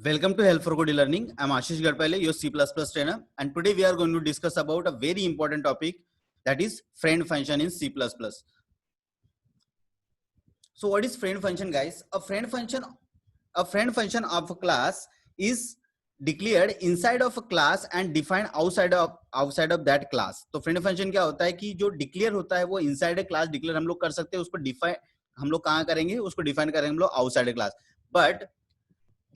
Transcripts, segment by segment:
Welcome to Help for Good Learning. I'm Ashish Gadpale, your C++ trainer, and today we are going to discuss about a very important topic, that is friend function in C++. So what is friend function, guys? A friend function of a class is declared inside of a class and defined outside of that class. तो friend function क्या होता है कि जो declare होता है वो inside a class declare हम लोग कर सकते हैं, उसको define हम लोग कहाँ करेंगे, उसको define करेंगे हम लोग outside a class. But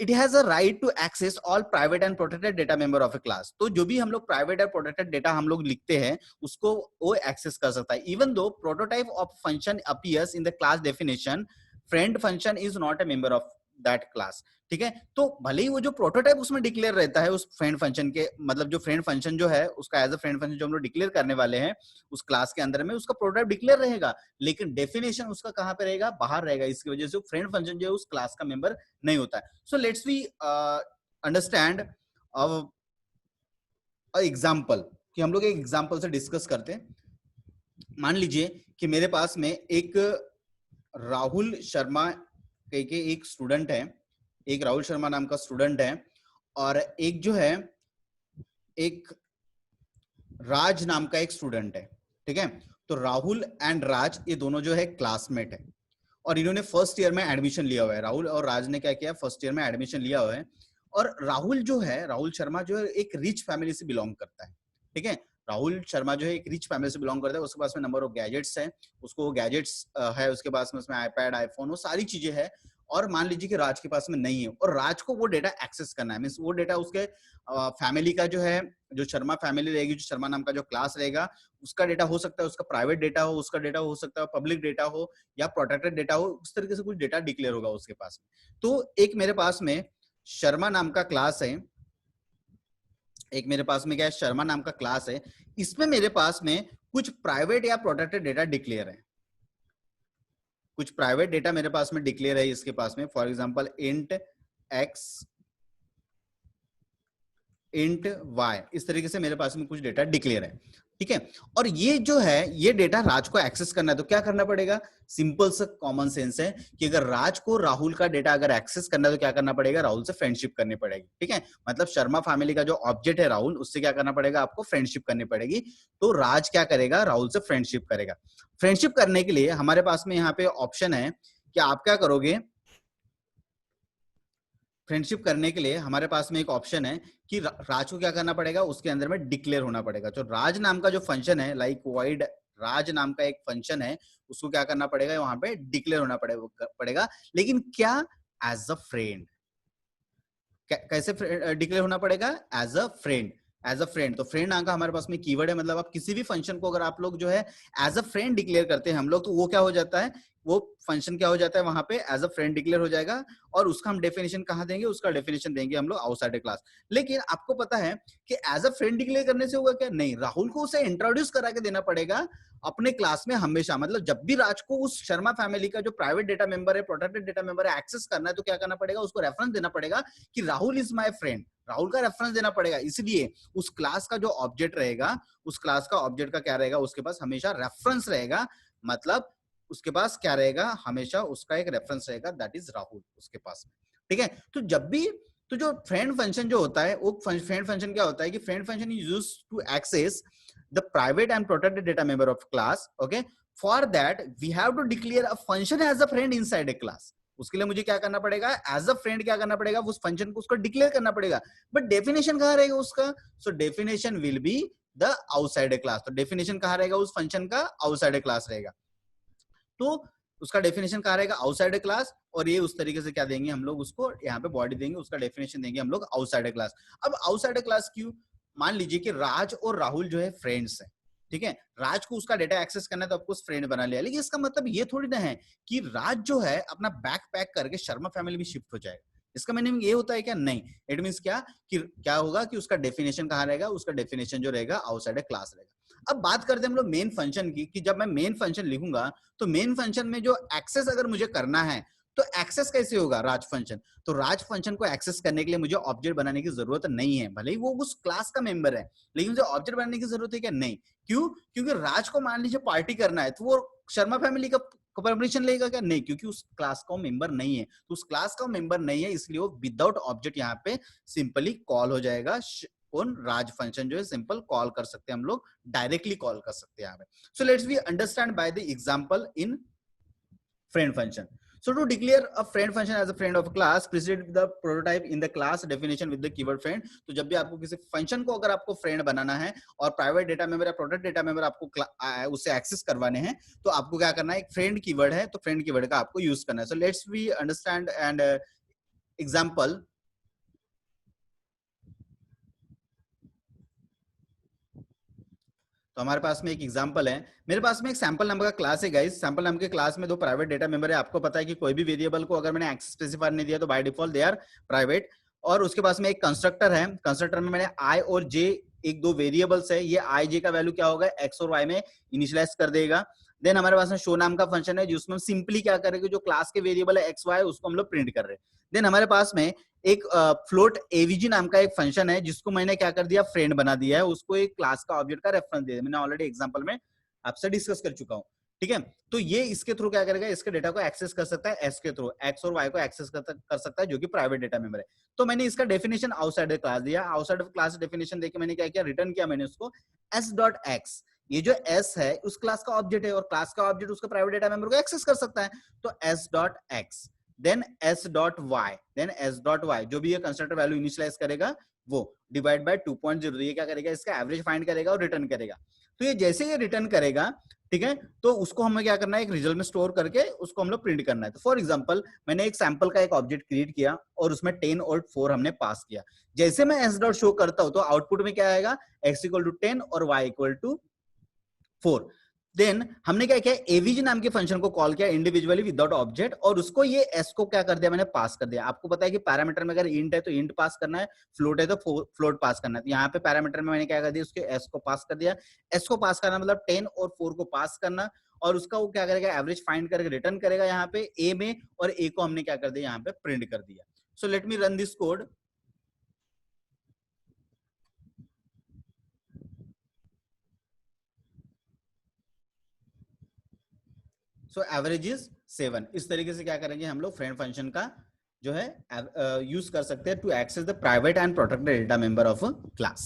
it has a right to access all private and protected data member of a class. तो जो भी हम लोग प्राइवेट और प्रोटेक्टेड डेटा हम लोग लिखते हैं उसको वो एक्सेस कर सकता है. Even though prototype of function appears in the class definition, friend function is not a member of that class. ठीक है, तो भले ही वो जो प्रोटोटाइप उसमें डिक्लेयर रहता है उस फ्रेंड फंक्शन के, मतलब जो फ्रेंड फंक्शन जो है उसका एज अ फ्रेंड फंक्शन जो हम लोग डिक्लेयर करने वाले हैं उस क्लास के अंदर में उसका प्रोटोटाइप डिक्लेयर रहेगा, लेकिन डेफिनेशन उसका कहां पे रहेगा, बाहर रहेगा. इसकी वजह से फ्रेंड फंक्शन जो है उस क्लास का मेंबर नहीं होता है. So let's we understand example, कि हम लोग एक एग्जाम्पल से डिस्कस करते हैं. मान लीजिए कि मेरे पास में एक राहुल शर्मा के एक स्टूडेंट है, एक राहुल शर्मा नाम का स्टूडेंट है, और एक जो है एक राज नाम का एक स्टूडेंट है. ठीक है, तो राहुल एंड राज ये दोनों जो है क्लासमेट है और इन्होंने फर्स्ट ईयर में एडमिशन लिया हुआ है. राहुल और राज ने क्या किया, फर्स्ट ईयर में एडमिशन लिया हुआ है. और राहुल जो है, राहुल शर्मा जो है एक रिच फैमिली से बिलोंग करता है. ठीक है, राहुल शर्मा जो है एक रिच फैमिली से बिलोंग करता है. उसके पास में नंबर ऑफ गैजेट्स है, उसको गैजेट्स है, उसके पास में उसमें आईपैड, आईफोन, वो सारी चीजें है. और मान लीजिए कि राज के पास में नहीं है और राज को वो डेटा एक्सेस करना है. मींस वो डेटा उसके फैमिली का जो है, जो शर्मा फैमिली रहेगी, जो शर्मा नाम का जो क्लास रहेगा, उसका डेटा हो सकता है, उसका प्राइवेट डेटा हो, उसका डेटा हो सकता है पब्लिक डेटा हो या प्रोटेक्टेड डेटा हो. उस तरीके से कुछ डेटा डिक्लेयर होगा उसके पास. तो एक मेरे पास में शर्मा नाम का क्लास है, एक मेरे पास में क्या है, शर्मा नाम का क्लास है. इसमें मेरे पास में कुछ प्राइवेट या प्रोटेक्टेड डेटा डिक्लेयर है, कुछ प्राइवेट डेटा मेरे पास में डिक्लेयर है इसके पास में. For example int X, int Y, इस तरीके से मेरे पास में कुछ डेटा डिक्लेयर है. ठीक है, और ये जो है ये डेटा राज को एक्सेस करना है. तो क्या करना पड़ेगा, सिंपल सा कॉमन सेंस है कि अगर राज को राहुल का डेटा अगर एक्सेस करना है तो क्या करना पड़ेगा, राहुल से फ्रेंडशिप करनी पड़ेगी. ठीक है, मतलब शर्मा फैमिली का जो ऑब्जेक्ट है राहुल, उससे क्या करना पड़ेगा, आपको फ्रेंडशिप करनी पड़ेगी. तो राज क्या करेगा, राहुल से फ्रेंडशिप करेगा. फ्रेंडशिप करने के लिए हमारे पास में यहाँ पे ऑप्शन है कि आप क्या करोगे. फ्रेंडशिप करने के लिए हमारे पास में एक ऑप्शन है कि राज को क्या करना पड़ेगा, उसके अंदर में डिक्लेयर होना पड़ेगा. जो राज नाम का जो फंक्शन है, लाइक वाइड राज नाम का एक फंक्शन है, उसको क्या करना पड़ेगा, वहां पे डिक्लेयर होना पड़ेगा. लेकिन क्या, एज अ फ्रेंड. कैसे डिक्लेयर होना पड़ेगा, as a friend. As a friend, तो फ्रेंड नाम का हमारे पास में कीवर्ड है. मतलब आप किसी भी फंक्शन को अगर आप लोग जो है एज अ फ्रेंड डिक्लेयर करते हैं हम लोग, तो वो क्या हो जाता है, वो फंक्शन क्या हो जाता है, वहां पे एज अ फ्रेंड डिक्लेयर हो जाएगा. और उसका हम डेफिनेशन कहां देंगे, उसका डेफिनेशन देंगे हम लोग आउटसाइड क्लास. लेकिन आपको पता है कि एज अ फ्रेंड डिक्लेयर करने से होगा क्या, नहीं, राहुल को उसे इंट्रोड्यूस करा के देना पड़ेगा अपने क्लास में हमेशा. मतलब जब भी राज को उस शर्मा फैमिली का जो प्राइवेट डेटा मेंबर है, प्रोटेक्टेड डेटा मेंबर है, एक्सेस करना है, तो क्या करना पड़ेगा, उसको रेफरेंस देना पड़ेगा कि Rahul is my friend. Rahul का रेफरेंस देना पड़ेगा. इसलिए उस क्लास का जो ऑब्जेक्ट रहेगा, उस क्लास का ऑब्जेक्ट का क्या रहेगा, उसके पास हमेशा रेफरेंस रहेगा. मतलब उसके पास क्या रहेगा, हमेशा उसका एक रेफरेंस रहेगा, दैट इज राहुल उसके पास में. ठीक है, तो जब भी, तो जो फ्रेंड फंक्शन जो होता है, वो फ्रेंड फंक्शन क्या होता है कि friend function is used to access the private and protected data member of class. Okay, for that we have to declare a function as a friend inside a class. उसके लिए मुझे क्या करना पड़ेगा, एज अ फ्रेंड क्या करना पड़ेगा, उस फंक्शन को उसको डिक्लेयर करना पड़ेगा. बट डेफिनेशन कहां रहेगा उसका, so definition will be the outside A class. तो डेफिनेशन कहां रहेगा उस फंक्शन का, आउटसाइड ए क्लास रहेगा. तो उसका डेफिनेशन कहां रहेगा, आउटसाइड क्लास. और ये उस तरीके से क्या देंगे हम लोग, उसको यहाँ पे बॉडी देंगे, उसका डेफिनेशन देंगे हम लोग आउटसाइड क्लास. अब आउटसाइड क्लास क्यों, मान लीजिए कि राज और राहुल जो है फ्रेंड्स हैं. ठीक है, राज को उसका डेटा एक्सेस करना है तो आपको फ्रेंड बना लिया. लेकिन इसका मतलब ये थोड़ी ना है कि राज जो है अपना बैग पैक करके शर्मा फैमिली में शिफ्ट हो जाएगा. इसका मीनिंग ये होता है क्या, नहीं. इट मींस क्या कि क्या होगा कि उसका डेफिनेशन कहां रहेगा, उसका डेफिनेशन जो रहेगा आउटसाइड क्लास रहेगा. अब बात करते हैं हम लोग मेन फंक्शन की, कि जब मैं मेन फंक्शन लिखूंगा तो मेन फंक्शन में जो एक्सेस अगर मुझे करना है तो एक्सेस कैसे होगा, राज फंक्शन. तो राज फंक्शन को एक्सेस करने के लिए मुझे ऑब्जेक्ट बनाने की जरूरत नहीं है, भले ही वो उस क्लास का मेंबर है, लेकिन मुझे ऑब्जेक्ट बनाने की जरूरत है क्या, नहीं. क्यों, क्योंकि राज को मान लीजिए पार्टी करना है, तो वो शर्मा फैमिली का को परमिशन लेगा क्या? नहीं, क्योंकि उस क्लास का मेंबर नहीं है, तो उस क्लास का मेंबर नहीं है, इसलिए वो विदाउट ऑब्जेक्ट यहाँ पे सिंपली कॉल हो जाएगा। कौन? राज फंक्शन जो है सिंपल कॉल कर सकते हैं हम लोग, डायरेक्टली कॉल कर सकते हैं यहाँ पे। So let's we understand by the example in friend function. So to declare a friend function as a friend of a class, precede the prototype in the class definition with the keyword friend. तो जब भी आपको किसी function को अगर आपको friend बनाना है और प्राइवेट डेटा मेंबर या प्रोटेक्ट डेटा मेंबर आपको उससे एक्सेस करवाने हैं, तो आपको क्या करना है? एक फ्रेंड कीवर्ड है, तो फ्रेंड कीवर्ड का आपको यूज करना है। So let's we understand and example. तो हमारे पास में एक एग्जांपल है, मेरे पास में एक सैंपल नाम का क्लास है गाइस। सैंपल नाम के क्लास में दो प्राइवेट डेटा मेंबर है। आपको पता है कि कोई भी वेरिएबल को अगर मैंने एक्सेस स्पेसिफायर नहीं दिया तो by default they are private. और उसके पास में एक कंस्ट्रक्टर है, कंस्ट्रक्टर में मैंने आई और जे एक दो वेरिएबल्स है, ये आई जे का वैल्यू क्या होगा? एक्स और वाई में इनिशियलाइज कर देगा। देन हमारे पास में शो नाम का फंक्शन है जिसमें हम सिंपली क्या करेंगे, जो क्लास के वेरिएबल है एक्स वाई उसको हम लोग प्रिंट कर रहे हैं। देन हमारे पास में एक फ्लोट एवीजी नाम का एक फंक्शन है जिसको मैंने क्या कर दिया? फ्रेंड बना दिया है, उसको एक क्लास का ऑब्जेक्ट का रेफरेंस दे दिया। मैंने ऑलरेडी एग्जांपल में आपसे डिस्कस कर चुका हूं, ठीक है। तो ये इसके थ्रू क्या करेगा? इसके डेटा को एक्सेस कर सकता है एस के थ्रू, एक्स और वाई को एक्सेस कर सकता है जो कि प्राइवेट डेटा मेंबर है। तो मैंने इसका डेफिनेशन आउटसाइड क्लास दिया, आउटसाइड क्लास डेफिनेशन देके मैंने क्या किया? रिटर्न किया मैंने उसको एस डॉट एक्स। ये जो एस है उस क्लास का ऑब्जेक्ट है और क्लास का ऑब्जेक्ट उसका प्राइवेट डेटा मेंबर को एक्सेस कर सकता है, तो S dot X. Then S dot Y, then S dot Y जो भी ये कंस्ट्रक्टर वैल्यू इनिशियलाइज करेगा वो डिवाइड बाय 2.0, ये क्या करेगा? इसका एवरेज फाइंड करेगा और रिटर्न करेगा। तो ये जैसे ये रिटर्न करेगा, ठीक है, तो उसको हमें क्या करना है? एक रिजल्ट में स्टोर करके उसको हम लोग प्रिंट करना है। तो फॉर एग्जांपल मैंने एक सैंपल का एक ऑब्जेक्ट क्रिएट किया और उसमें 10 और 4 हमने पास किया। जैसे मैं एस डॉट शो करता हूं तो आउटपुट में क्या आएगा? एक्स इक्वल टू 10 और वाई इक्वल टू 4। देन हमने क्या किया? एवीजी नाम के फंक्शन को कॉल किया इंडिविजुअली विदाउट ऑब्जेक्ट, और उसको ये एस को क्या कर दिया? मैंने पास कर दिया। आपको पता है कि पैरामीटर में अगर इंट है तो इंट पास करना है, फ्लोट है तो फ्लोट पास करना है। तो यहाँ पे पैरामीटर में मैंने क्या कर दिया? उसके एस को पास कर दिया। एस को पास करना मतलब 10 और 4 को पास करना, और उसका वो क्या करेगा? एवरेज फाइंड करके रिटर्न करेगा यहाँ पे ए में, और ए को हमने क्या कर दिया? यहाँ पे प्रिंट कर दिया। So let me run this code. So average is 7। इस तरीके से क्या करेंगे हम लोग? फ्रेंड फंक्शन का जो है यूज कर सकते हैं to access the private and protected data member of a class.